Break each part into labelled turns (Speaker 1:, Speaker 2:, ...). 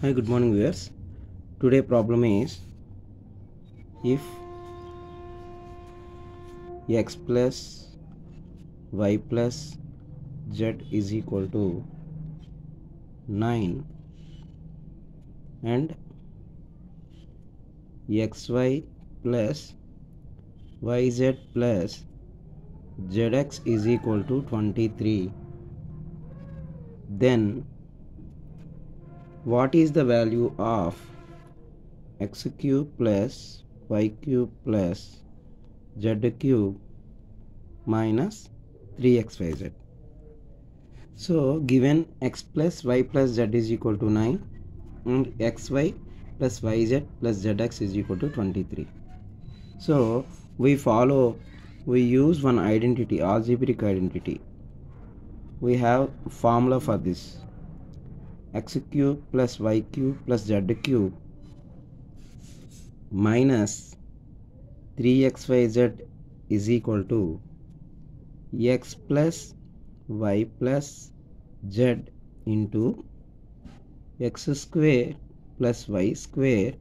Speaker 1: Hi, good morning viewers. Today problem is if x plus y plus z is equal to 9 and xy plus yz plus zx is equal to 23, then what is the value of x cube plus y cube plus z cube minus 3xyz. So given x plus y plus z is equal to 9 and xy plus yz plus zx is equal to 23. So we use one identity, algebraic identity. We have formula for this: x cube plus y cube plus z cube minus 3xyz is equal to x plus y plus z into x square plus y square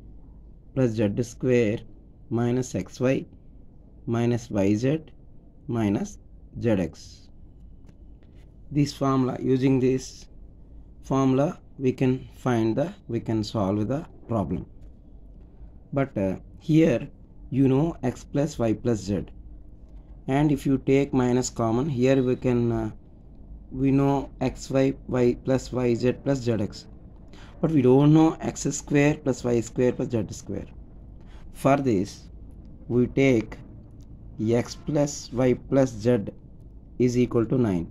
Speaker 1: plus z square minus xy minus yz minus zx. This formula, using this formula we can solve the problem. But here x plus y plus z, and if you take minus common, here we know xy y plus yz plus zx, but we don't know x square plus y square plus z square. For this we take x plus y plus z is equal to 9.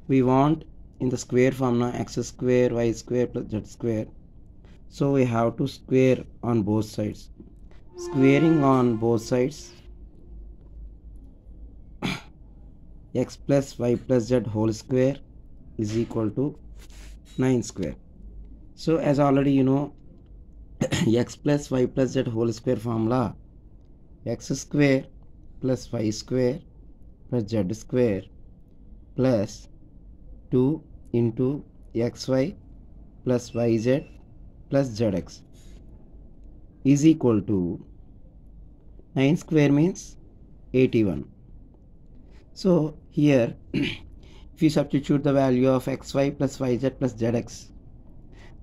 Speaker 1: We want in the square form now x square y square plus z square, so we have to square on both sides. Squaring on both sides, x plus y plus z whole square is equal to 9 square. So as already you know, x plus y plus z whole square formula: x square plus y square plus z square plus 2 into xy plus yz plus zx is equal to 9 square means 81. So here if you substitute the value of xy plus yz plus zx,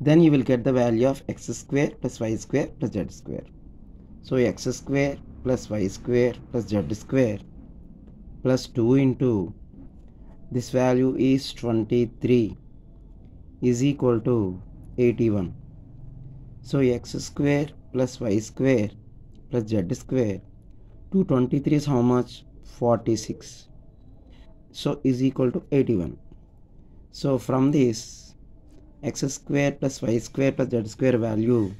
Speaker 1: then you will get the value of x square plus y square plus z square. So x square plus y square plus z square plus 2 into this value is 23 is equal to 81. So x square plus y square plus z square, 223 is how much? 46. So is equal to 81. So from this x square plus y square plus z square value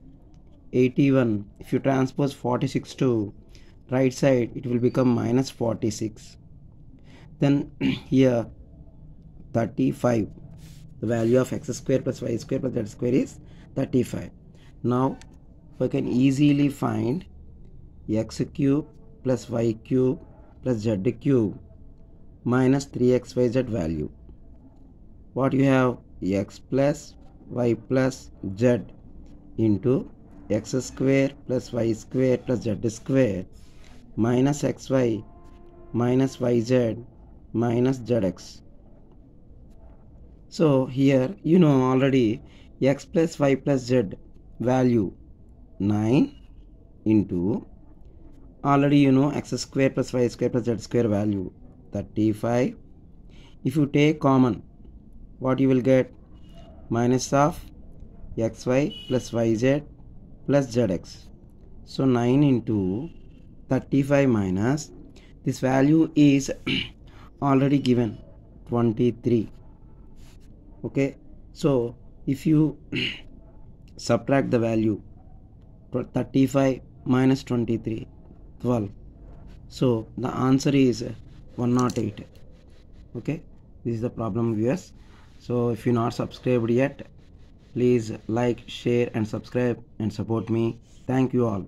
Speaker 1: 81, if you transpose 46 to right side, it will become minus 46. Then here 35, the value of x square plus y square plus z square is 35. Now we can easily find x cube plus y cube plus z cube minus 3xyz value. What you have? X plus y plus z into x square plus y square plus z square minus xy minus yz minus zx. So here already x plus y plus z value 9 into already x square plus y square plus z square value 35. If you take common, what you will get? Minus of xy plus yz plus zx. So 9 into 35 minus this value is already given 23. Okay, so if you subtract the value 35 minus 23, 12. So the answer is 108. Okay, this is the problem viewers. So if you're not subscribed yet, please like, share and subscribe and support me. Thank you all.